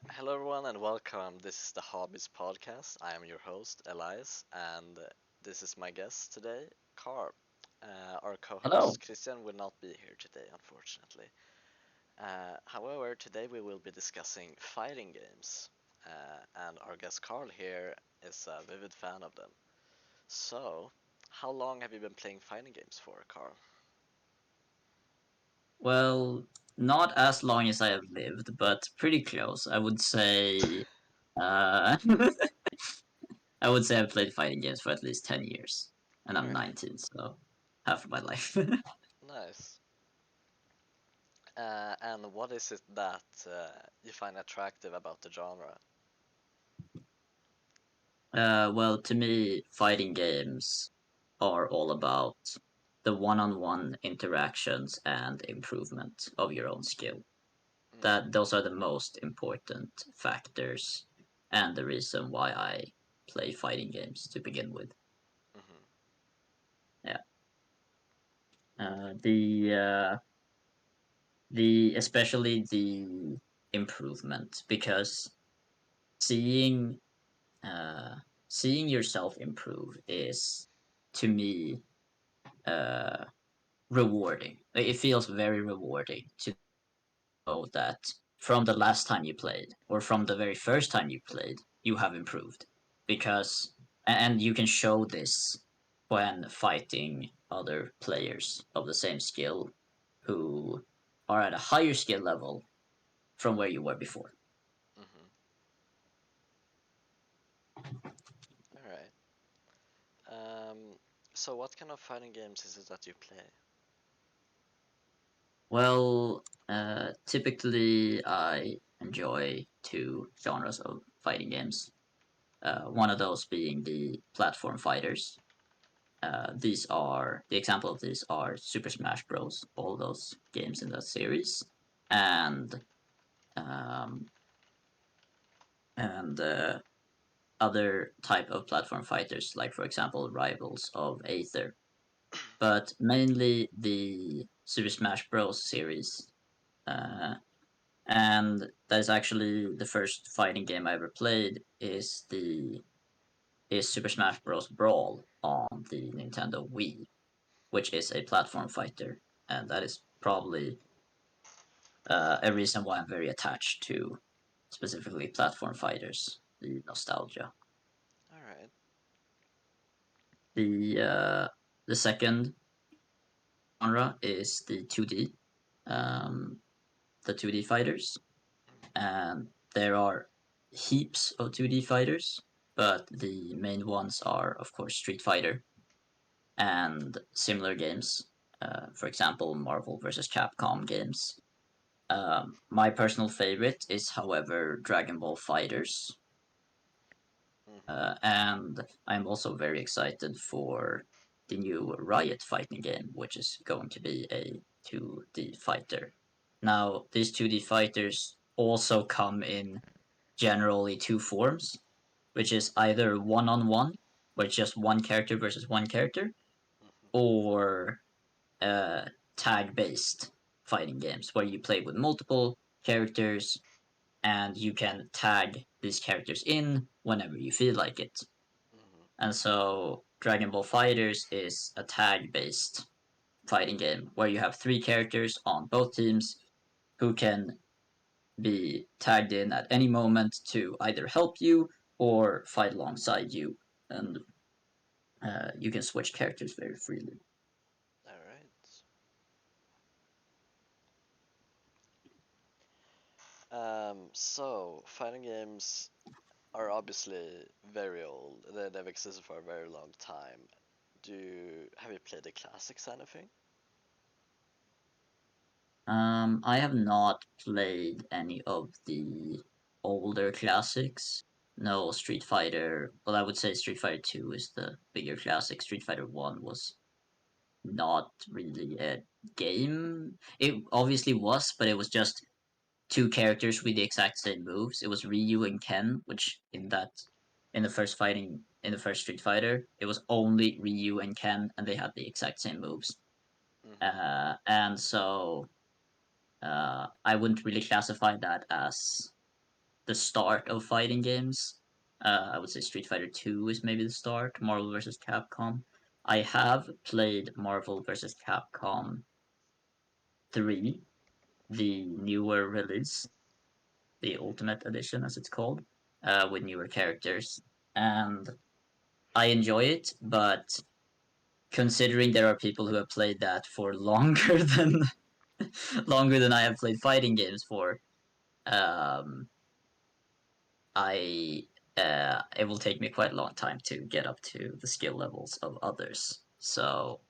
Hello, everyone, and welcome. This is the Hobbies Podcast. I am your host, Elias, and this is my guest today, Carl. Our co Hello. host, Christian, will not be here today, unfortunately. However, today we will be discussing fighting games, and our guest, Carl, here is a vivid fan of them. So, how long have you been playing fighting games for, Carl? Well, not as long as I have lived, but pretty close. Uh, I would say I've played fighting games for at least 10 years, and I'm Alright, 19, so half of my life. nice. And what is it that you find attractive about the genre? Well, to me, fighting games are all about the one-on-one interactions and improvement of your own skill. Mm-hmm. That those are the most important factors and the reason why I play fighting games to begin with. Mm-hmm. Yeah. Uh, the uh, the especially the improvement, because seeing uh, seeing yourself improve is, to me, uh, rewarding. Like, it feels very rewarding to know that from the last time you played or from the very first time you played, you have improved, because and you can show this when fighting other players of the same skill who are at a higher skill level from where you were before. Mm-hmm. All right. So what kind of fighting games is it that you play? Well, typically I enjoy two genres of fighting games. One of those being the platform fighters. These are the example of these are Super Smash Bros. All those games in that series, and um, and other type of platform fighters, like for example Rivals of Aether, but mainly the Super Smash Bros. Series. Uh, and that is actually the first fighting game I ever played. Is Super Smash Bros. Brawl on the Nintendo Wii, which is a platform fighter, and that is probably a reason why I'm very attached to specifically platform fighters. The nostalgia. All right. The uh, the second genre is the 2D, um, the 2D fighters, and there are heaps of 2D fighters, but the main ones are, of course, Street Fighter and similar games. For example, Marvel vs. Capcom games. My personal favorite is, however, Dragon Ball Fighters, Mm-hmm. and I'm also very excited for the new Riot fighting game, which is going to be a 2D fighter. Now, these 2D fighters also come in generally two forms, which is either one on one, where it's just one character versus one character, Mm-hmm. or tag based fighting games, where you play with multiple characters and you can tag these characters in whenever you feel like it. Mm-hmm. And so Dragon Ball Fighters is a tag based fighting game where you have three characters on both teams who can be tagged in at any moment to either help you or fight alongside you. And you can switch characters very freely. All right. So fighting games are obviously very old. They've existed for a very long time. Have you played the classics anything? I have not played any of the older classics. No Street Fighter. Well, I would say Street Fighter 2 is the bigger classic. Street Fighter 1 was not really a game. It obviously was, but it was just two characters with the exact same moves. It was Ryu and Ken, which in the first Street Fighter, it was only Ryu and Ken, and they had the exact same moves. Mm-hmm. And so I wouldn't really classify that as the start of fighting games. I would say Street Fighter 2 is maybe the start. Marvel vs. Capcom. I have played Marvel vs. Capcom 3, the newer release, the Ultimate Edition as it's called, with newer characters, and I enjoy it. But considering there are people who have played that for longer than longer than I have played fighting games for, um, I it will take me quite a long time to get up to the skill levels of others. So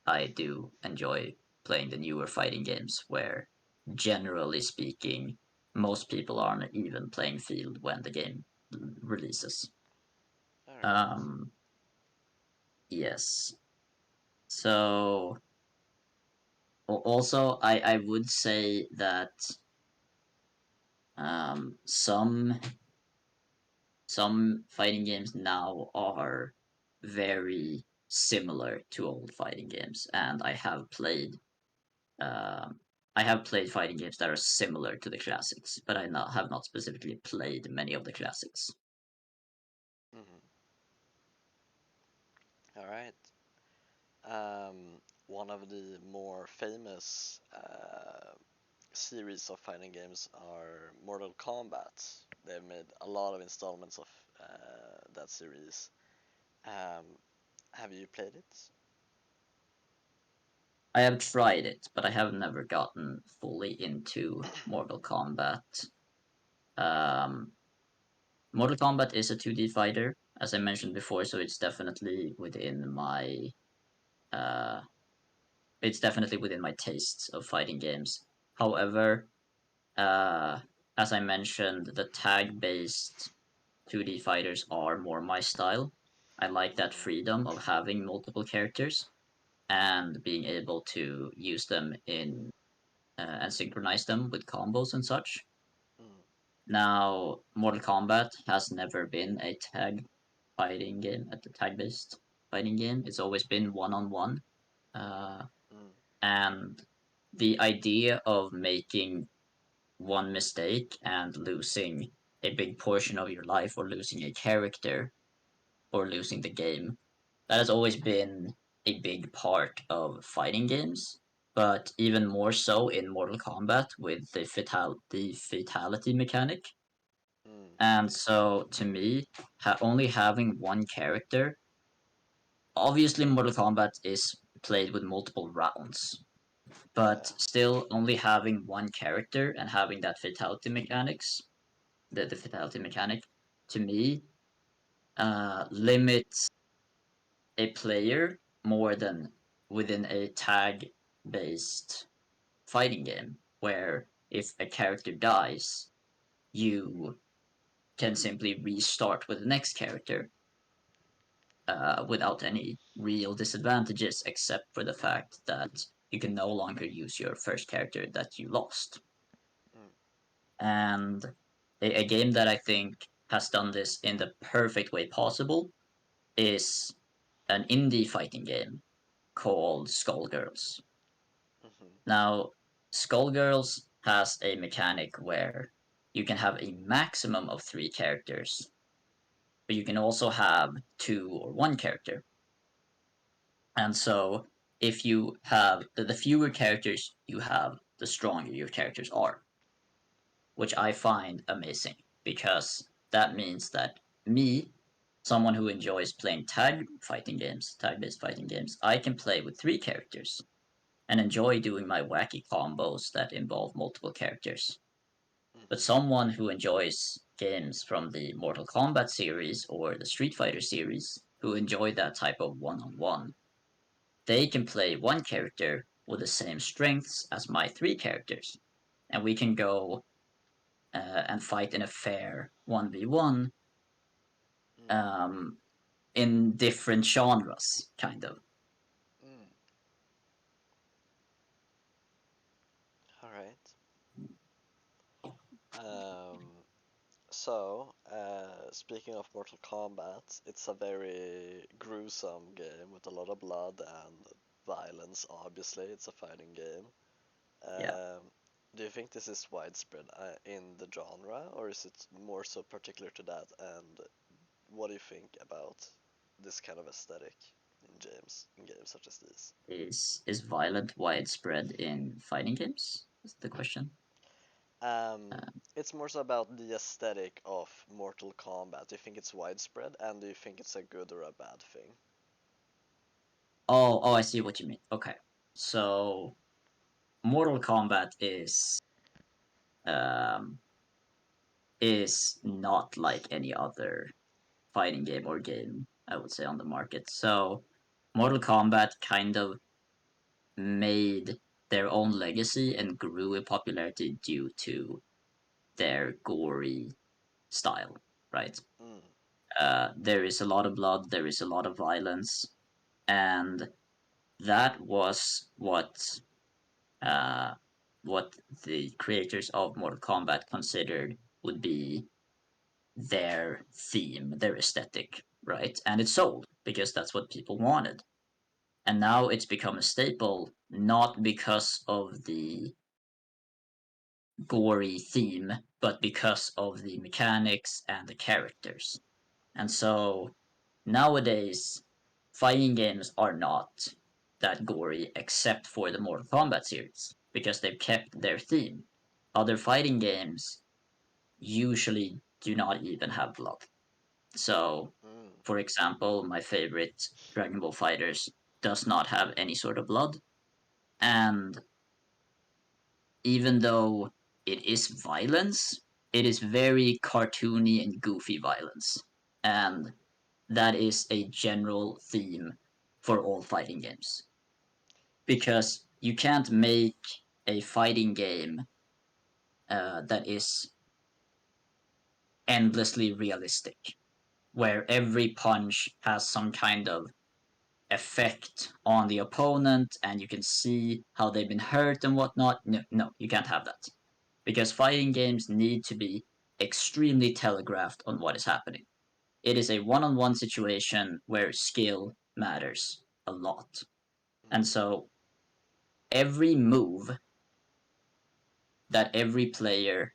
I do enjoy playing the newer fighting games where, generally speaking, most people are on an even playing field when the game releases. All right. Um, yes. So also, I would say that some fighting games now are very similar to old fighting games, and um, I have played fighting games that are similar to the classics, but have not specifically played many of the classics. Mm-hmm. All right. One of the more famous series of fighting games are Mortal Kombat. They've made a lot of installments of that series. Um, have you played it? I have tried it, but I have never gotten fully into Mortal Kombat. Um, Mortal Kombat is a 2D fighter, as I mentioned before, so uh, it's definitely within my tastes of fighting games. However, uh, as I mentioned, the tag-based 2D fighters are more my style. I like that Mm, freedom of having multiple characters and being able to use them in and synchronize them with combos and such. mm, Now, Mortal Kombat has never been a tag based fighting game. It's always been one on one. mm, And the idea of making one mistake and losing a big portion of your life, or losing a character, or losing the game, that has always been a big part of fighting games, but even more so in Mortal Kombat with the fatality mechanic. mm, And so, to me, only having one character, obviously, Mortal Kombat is played with multiple rounds, but yeah. still, only having one character and having that the fatality mechanic, to me, limits a player more than within a tag based fighting game, where if a character dies, you can simply restart with the next character without any real disadvantages, except for the fact that you can no longer use your first character that you lost. Mm, And a game that I think has done this in the perfect way possible is an indie fighting game called Skullgirls. mm-hmm, Now, Skullgirls has a mechanic where you can have a maximum of three characters, but you can also have two or one character. And so, if you have the fewer characters you have, the stronger your characters are, which I find amazing because that means that me, someone who enjoys playing tag based fighting games, I can play with three characters and enjoy doing my wacky combos that involve multiple characters. But mm-hmm, someone who enjoys games from the Mortal Kombat series or the Street Fighter series, who enjoy that type of one on one, they can play one character with the same strengths as my three characters. And we can go and fight in a fair 1v1 mm, um, in different genres, kind of. mm. All right. Um, speaking of Mortal Kombat, it's a very gruesome game with a lot of blood and violence. Obviously, it's a fighting game. Yeah. Um, Do you think this is widespread in the genre, or is it more so particular to that? And what do you think about this kind of aesthetic in games such as these? Is violent widespread in fighting games? Is the question. Um, Uh, it's more so about the aesthetic of Mortal Kombat. Do you think it's widespread, and do you think it's a good or a bad thing? oh, I see what you mean. Okay, so Mortal Kombat um, is not like any other fighting game or game, I would say, on the market. So Mortal Kombat kind of made their own legacy and grew in popularity due to their gory style, right? Mm, There is a lot of blood, there is a lot of violence, and that was uh, what the creators of Mortal Kombat considered would be their theme, their aesthetic, right? And it sold because that's what people wanted. And now it's become a staple, not because of the gory theme, but because of the mechanics and the characters. And so nowadays, fighting games are not that gory except for the Mortal Kombat series because they've kept their theme. Other fighting games usually do not even have blood. So, mm, for example, my favorite Dragon Ball Fighters does not have any sort of blood. And even though it is violence, it is very cartoony and goofy violence. And that is a general theme for all fighting games. Because you can't make a fighting game that is endlessly realistic, where every punch has some kind of effect on the opponent and you can see how they've been hurt and whatnot. No, no, you can't have that. Because fighting games need to be extremely telegraphed on what is happening. It is a one on one situation where skill matters a lot. And mm, so every move that every player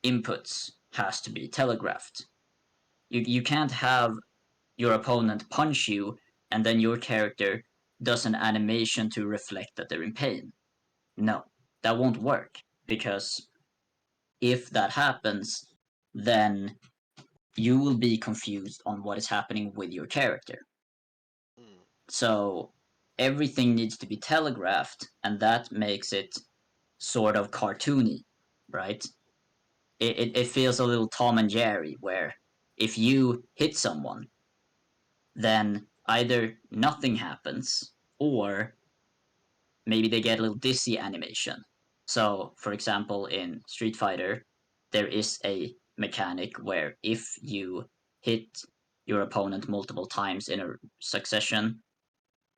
inputs has to be telegraphed. You can't have your opponent punch you and then your character does an animation to reflect that they're in pain. No, that won't work because if that happens, then you will be confused on what is happening with your character. mm, So everything needs to be telegraphed, and that makes it sort of cartoony, right? It feels a little Tom and Jerry, where if you hit someone, then either nothing happens or maybe they get a little dizzy animation. So, for example, in Street Fighter, there is a mechanic where if you hit your opponent multiple times in a succession,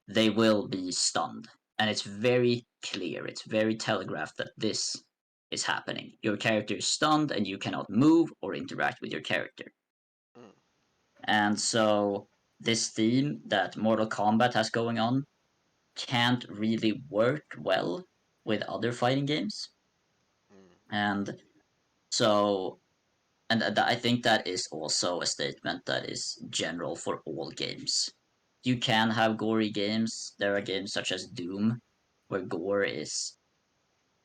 they will be stunned. And it's very clear, it's very telegraphed that this is happening. Your character is stunned and you cannot move or interact with your character. mm, And so, this theme that Mortal Kombat has going on can't really work well with other fighting games. mm, And so, and I think that is also a statement that is general for all games. You can have gory games. There are games such as Doom, where gore is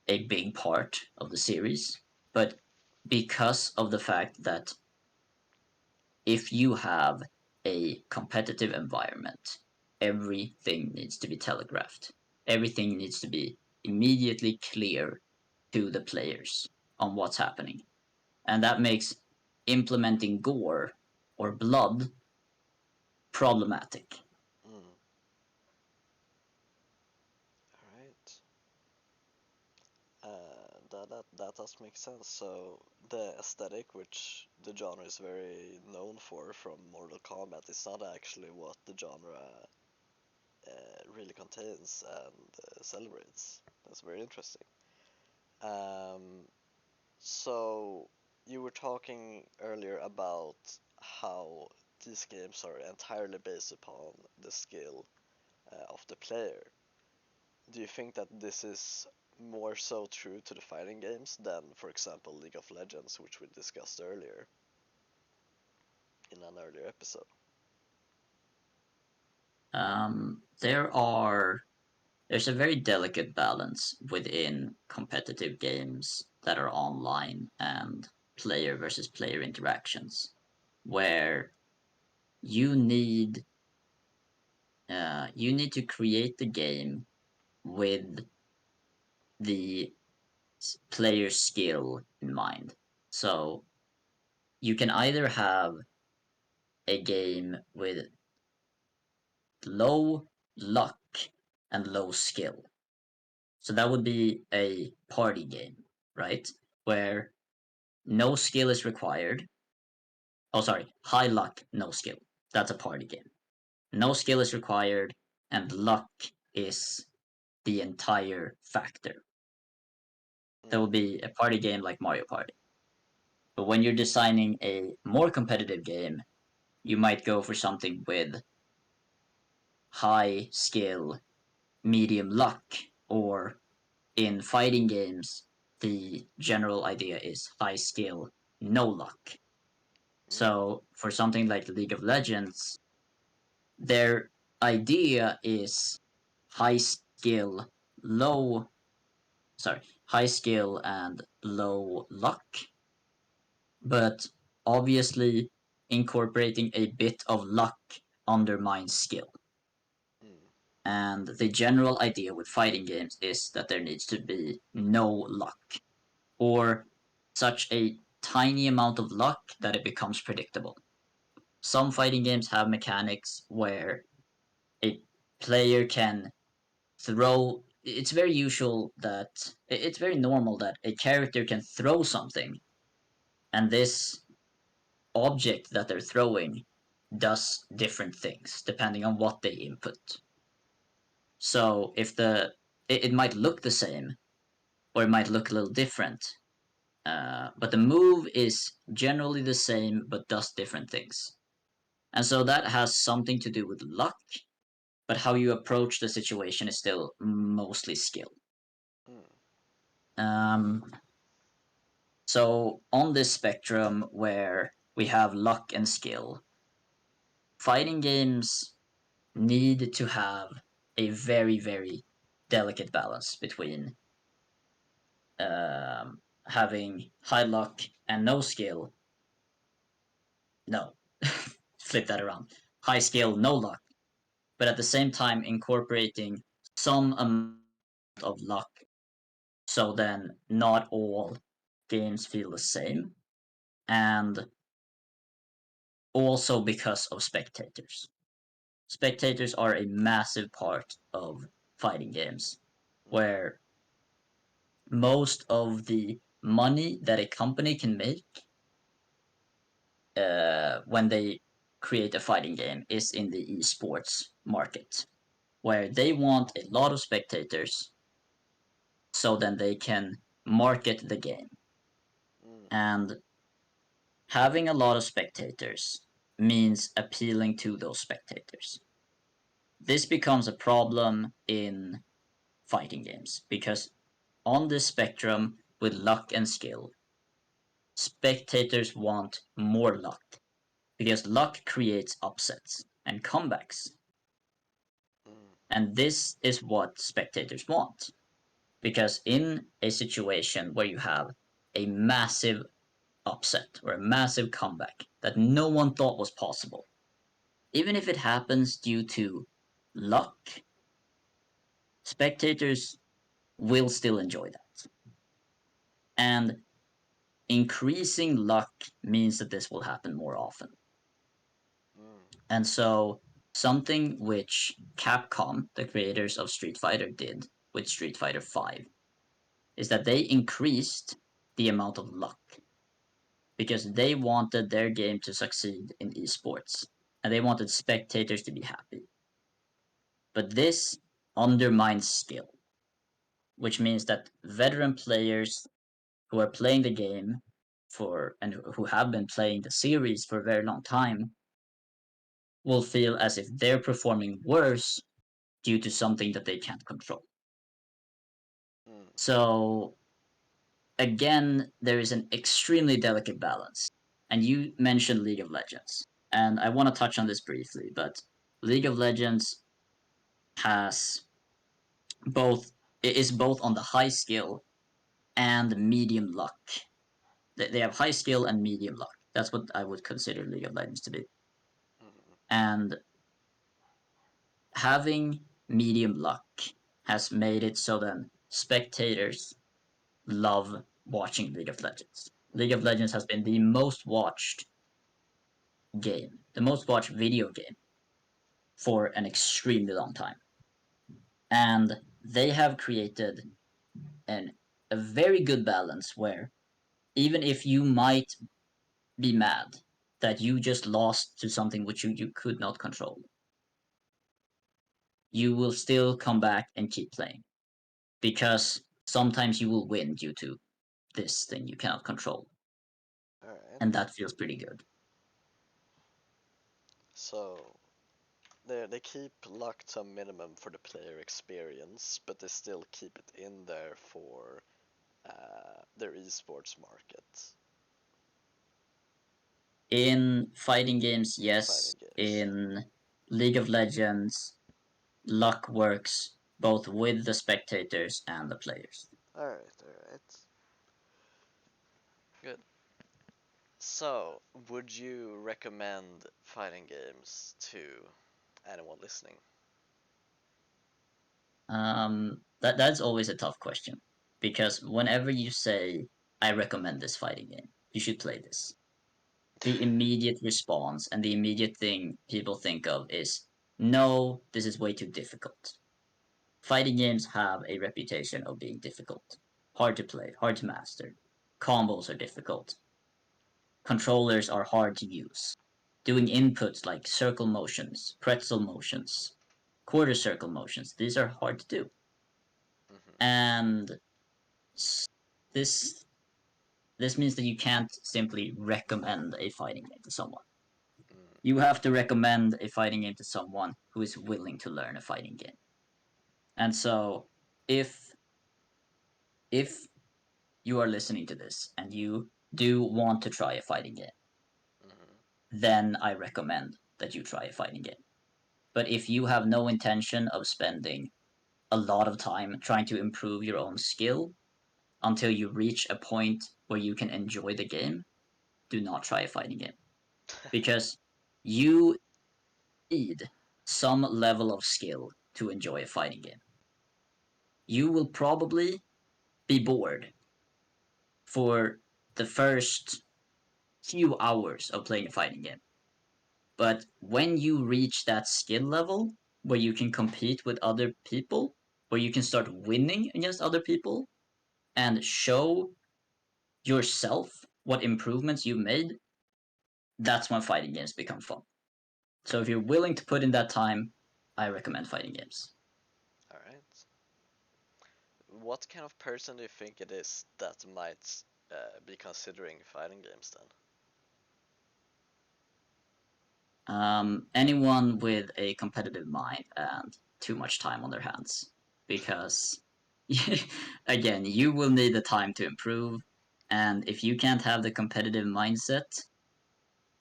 a big part of the series. But because of the fact that if you have a competitive environment, everything needs to be telegraphed. Everything needs to be immediately clear to the players on what's happening. And that makes implementing gore or blood problematic. mm. All right. That does make sense. So the aesthetic, which the genre is very known for from Mortal Kombat, is not actually what the genre really contains and celebrates. That's very interesting. Um, so you were talking earlier about how these games are entirely based upon the skill of the player. Do you think that this is more so true to the fighting games than, for example, League of Legends, which we discussed earlier in an earlier episode. There are there's a very delicate balance within competitive games that are online and player versus player interactions, where you need you need to create the game with the player skill in mind. So you can either have a game with low luck and low skill. So that would be a party game, right? Where no skill is required. Oh, sorry, high luck, no skill. That's a party game. No skill is required, and luck is the entire factor. That would Mm, be a party game like Mario Party. But when you're designing a more competitive game, you might go for something with high skill, medium luck, or in fighting games, the general idea is high skill, no luck. mm, So for something like League of Legends, their idea is high skill, low, sorry, high skill and low luck, but obviously incorporating a bit of luck undermines skill. mm, And the general idea with fighting games is that there needs to be no luck, or such a tiny amount of luck that it becomes predictable. Some fighting games have mechanics where a player can throw. It's very usual that it's very normal that a character can throw something, and this object that they're throwing does different things depending on what they input. So if it might look the same or it might look a little different, but the move is generally the same but does different things. And so that has something to do with luck, but how you approach the situation is still mostly skill. mm, Um, so on this spectrum where we have luck and skill, fighting games need to have a very, very delicate balance between having high luck and no skill. No, flip that around. High skill, no luck, but at the same time incorporating some amount of luck, so then not all games feel the same, and also because of spectators. Spectators are a massive part of fighting games, mm, where most of the money that a company can make when they create a fighting game is in the esports market, where they want a lot of spectators so then they can market the game. mm, And having a lot of spectators means appealing to those spectators. This becomes a problem in fighting games because on this spectrum with luck and skill, spectators want more luck because luck creates upsets and comebacks. mm, And this is what spectators want. Because in a situation where you have a massive upset or a massive comeback that no one thought was possible, even if it happens due to luck, spectators will still enjoy that. And increasing luck means that this will happen more often. mm, And so, something which Capcom, the creators of Street Fighter, did with Street Fighter V is that they increased the amount of luck because they wanted their game to succeed in esports and they wanted spectators to be happy. But this undermines skill, which means that veteran players who are playing the game for and who have been playing the series for a very long time will feel as if they're performing worse due to something that they can't control. Mm. So again, there is an extremely delicate balance. And you mentioned League of Legends, and I want to touch on this briefly, but League of Legends has both it is both on the high skill and medium luck. They have high skill and medium luck. That's what I would consider League of Legends to be. Mm. And having medium luck has made it so that spectators love watching League of Legends. League of Mm. Legends has been the most watched game, the most watched video game for an extremely long time. And they have created an a very good balance where even if you might be mad that you just lost to something which you could not control, you will still come back and keep playing because sometimes you will win due to this thing you cannot control, All right. and that feels pretty good. So they keep luck to a minimum for the player experience, but they still keep it in there for their esports market, In fighting games, yes. fighting games. In League of Legends, luck works both with the spectators and the players. All right, good. So, would you recommend fighting games to anyone listening? That's always a tough question because whenever you say I recommend this fighting game, you should play this. The immediate response and the immediate thing people think of is no, this is way too difficult. Fighting games have a reputation of being difficult, hard to play, hard to master. Combos are difficult. Controllers are hard to use. Doing inputs like circle motions, pretzel motions, quarter circle motions, these are hard to do. Hmm. And this this means that you can't simply recommend a fighting game to someone. Mm. You have to recommend a fighting game to someone who is willing to learn a fighting game. And so if if you are listening to this and you do want to try a fighting game, Hmm. then I recommend that you try a fighting game. But if you have no intention of spending a lot of time trying to improve your own skill until you reach a point where you can enjoy the game, do not try a fighting game. Because you need some level of skill to enjoy a fighting game. You will probably be bored for the first few hours of playing a fighting game. But when you reach that skill level where you can compete with other people, where you can start winning against other people and show yourself what improvements you've made, that's when fighting games become fun. So if you're willing to put in that time, I recommend fighting games. All right. What kind of person do you think it is that might be considering fighting games then? Anyone with a competitive mind and too much time on their hands, because again, you will need the time to improve, and if you can't have the competitive mindset,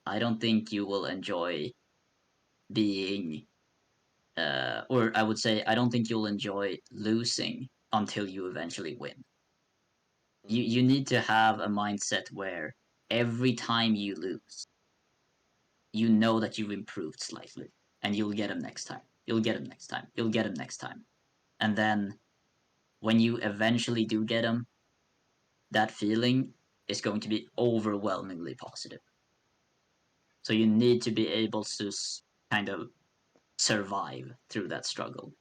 I don't think you will enjoy being, or I would say, I don't think you'll enjoy losing until you eventually win. You Mm. need to have a mindset where every time you lose, you know that you've improved slightly, and you'll get them next time. You'll get them next time. You'll get them next time. And then when you eventually do get them, that feeling is going to be overwhelmingly positive. So you need to be able to kind of survive through that struggle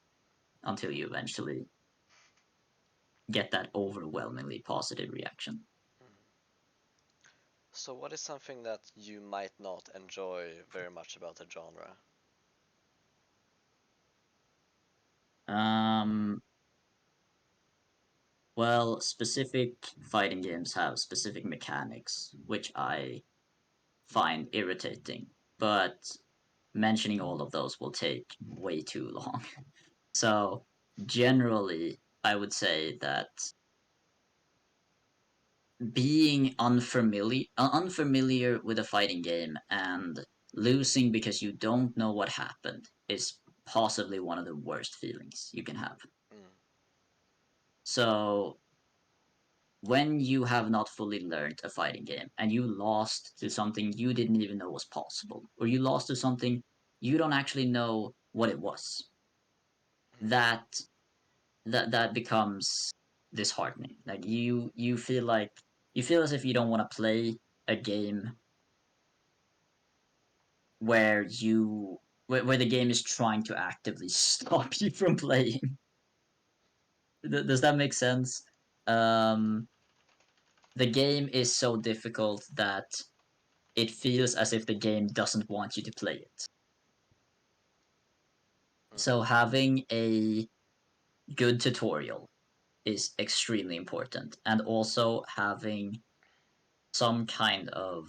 until you eventually get that overwhelmingly positive reaction. Mm. So, what is something that you might not enjoy very much about the genre? Um, well, specific fighting games have specific mechanics, which I find irritating, but mentioning all of those will take way too long. So, generally, I would say that being unfamiliar with a fighting game and losing because you don't know what happened is possibly one of the worst feelings you can have. Mm, So when you have not fully learned a fighting game and you lost to something you didn't even know was possible, or you lost to something you don't actually know what it was, mm, that that becomes disheartening. Like you feel as if you don't want to play a game where where the game is trying to actively stop you from playing. Does that make sense? Um, the game is so difficult that it feels as if the game doesn't want you to play it. mm, So having a good tutorial is extremely important, and also having some kind of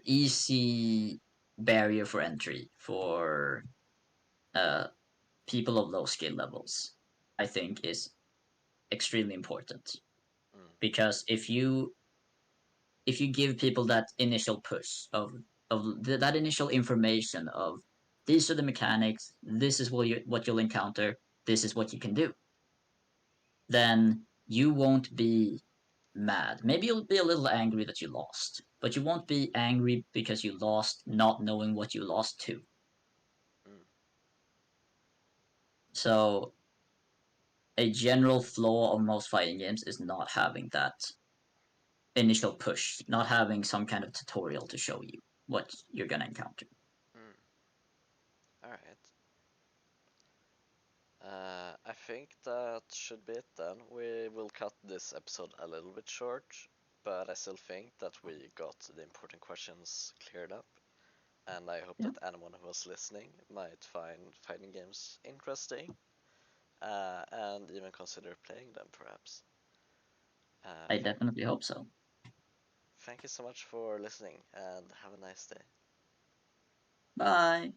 easy barrier for entry for uh, people of low skill levels, I think is extremely important. mm, Because if you give people that initial push of that initial information of these are the mechanics, this is what you'll encounter, this is what you can do, then you won't be mad. Maybe you'll be a little angry that you lost, but you won't be angry because you lost not knowing what you lost to. mm, So a general flaw of most fighting games is not having that initial push, not having some kind of tutorial to show you what you're gonna encounter. mm. All right. I think that should be it then. We will cut this episode a little bit short, but I still think that we got the important questions cleared up, and I hope Yeah, that anyone who was listening might find fighting games interesting, and even consider playing them perhaps. Uh, I definitely hope so. Thank you so much for listening, and have a nice day. Bye.